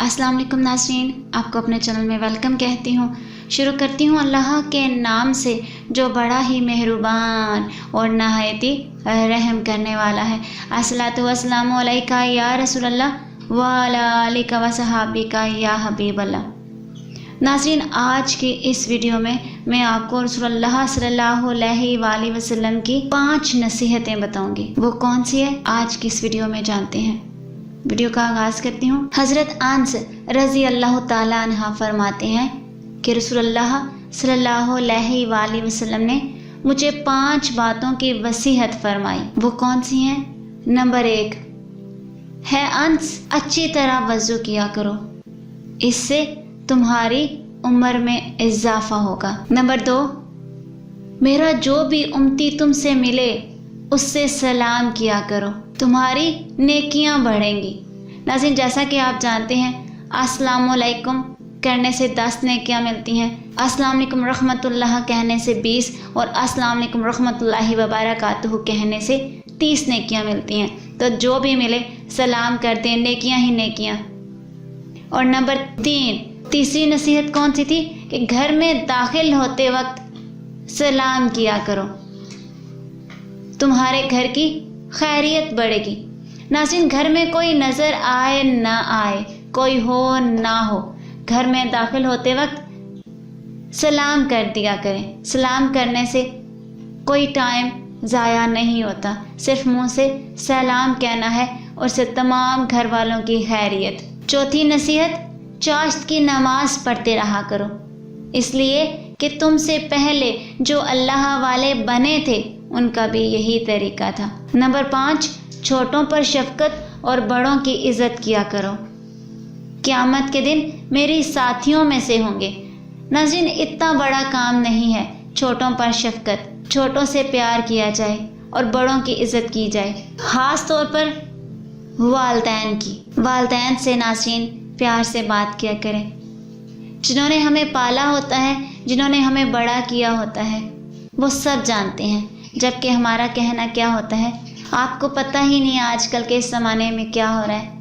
अस्सलाम वालेकुम नाज़रीन, आपको अपने चैनल में वेलकम कहती हूँ। शुरू करती हूँ अल्लाह के नाम से जो बड़ा ही मेहरबान और नहायत ही रहम करने वाला है। अस्सलातु वस्सलामु अलैका या रसूलल्लाह व अला आलिका व सहाबिका या हबीबल्लाह। नाज़रीन, आज की इस वीडियो में मैं आपको रसूलुल्लाह सल्लल्लाहु अलैहि वसल्लम की 5 नसीहतें बताऊंगी। वो कौन सी है, आज की इस वीडियो में जानते हैं। वीडियो का आगाज़ करती हूँ। हज़रत अनस रज़ी अल्लाह ताला अन्हा फरमाते हैं कि रसूलुल्लाह सल्लल्लाहु अलैहि वसल्लम ने मुझे 5 बातों की वसीहत फरमाई। वो कौन सी हैं? नंबर 1 है अनस, अच्छी तरह वज़ू किया करो, इससे तुम्हारी उम्र में इजाफा होगा। नंबर 2, मेरा जो भी उम्मती तुमसे मिले उससे सलाम किया करो, तुम्हारी नेकियां बढ़ेंगी। नाज़रीन, जैसा कि आप जानते हैं अस्सलामु अलैकुम करने से 10 नेकियां मिलती हैं, अस्सलाम वालेकुम रहमतुल्लाह कहने से 20 और अस्सलाम वालेकुम रहमतुल्लाहि व बरकातुहू कहने से 30 नेकियां मिलती हैं। तो जो भी मिले सलाम कर दें, नेकियां ही नेकियां। और नंबर 3, तीसरी नसीहत कौन सी थी कि घर में दाखिल होते वक्त सलाम किया करो, तुम्हारे घर की खैरियत बढ़ेगी। नाज़रीन, घर में कोई नज़र आए ना आए, कोई हो ना हो, घर में दाखिल होते वक्त सलाम कर दिया करें। सलाम करने से कोई टाइम ज़ाया नहीं होता, सिर्फ मुंह से सलाम कहना है और से तमाम घर वालों की खैरियत। चौथी नसीहत, चाश्त की नमाज पढ़ते रहा करो, इसलिए कि तुमसे पहले जो अल्लाह वाले बने थे उनका भी यही तरीका था। नंबर 5, छोटों पर शफकत और बड़ों की इज़्ज़त किया करो, क़यामत के दिन मेरी साथियों में से होंगे। नाज़रीन, इतना बड़ा काम नहीं है छोटों पर शफकत, छोटों से प्यार किया जाए और बड़ों की इज़्ज़त की जाए, ख़ास तौर पर वालिदैन की। वालिदैन से नाज़रीन प्यार से बात किया करें। जिन्होंने हमें पाला होता है, जिन्होंने हमें बड़ा किया होता है, वो सब जानते हैं, जबकि हमारा कहना क्या होता है आपको पता ही नहीं। आजकल के इस ज़माने में क्या हो रहा है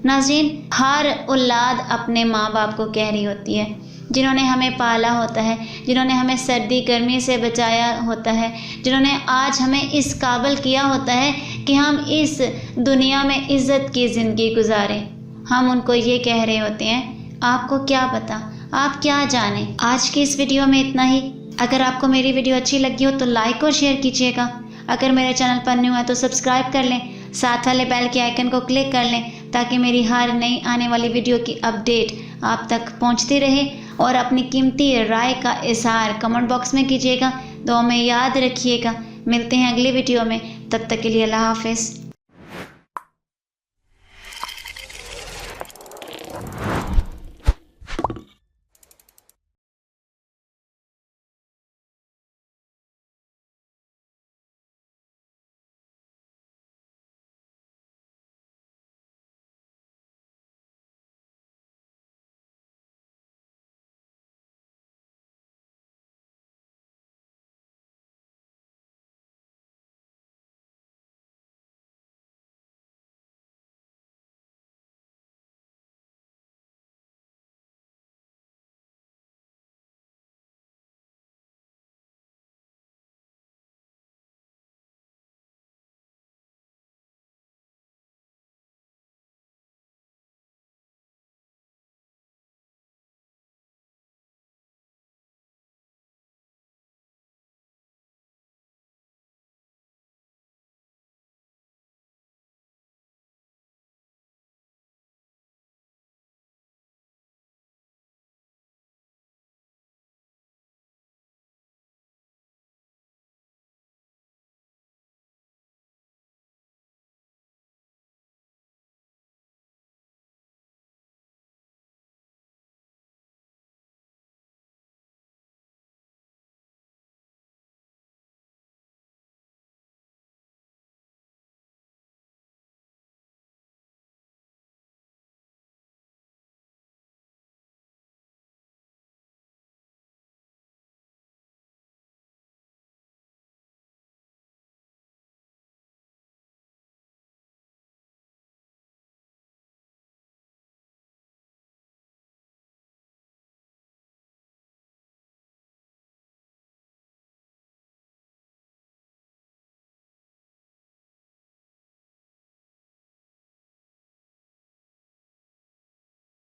नाज़रीन, हर औलाद अपने माँ बाप को कह रही होती है, जिन्होंने हमें पाला होता है, जिन्होंने हमें सर्दी गर्मी से बचाया होता है, जिन्होंने आज हमें इस काबिल किया होता है कि हम इस दुनिया में इज़्ज़त की ज़िंदगी गुजारें, हम उनको ये कह रहे होते हैं आपको क्या पता, आप क्या जाने। आज की इस वीडियो में इतना ही। अगर आपको मेरी वीडियो अच्छी लगी हो तो लाइक और शेयर कीजिएगा। अगर मेरे चैनल पर न्यू है तो सब्सक्राइब कर लें, साथ वाले बेल के आइकन को क्लिक कर लें ताकि मेरी हर नई आने वाली वीडियो की अपडेट आप तक पहुंचती रहे। और अपनी कीमती राय का इज़हार कमेंट बॉक्स में कीजिएगा। दुआ में याद रखिएगा। मिलते हैं अगली वीडियो में, तब तक के लिए अल्लाह हाफ़िज़।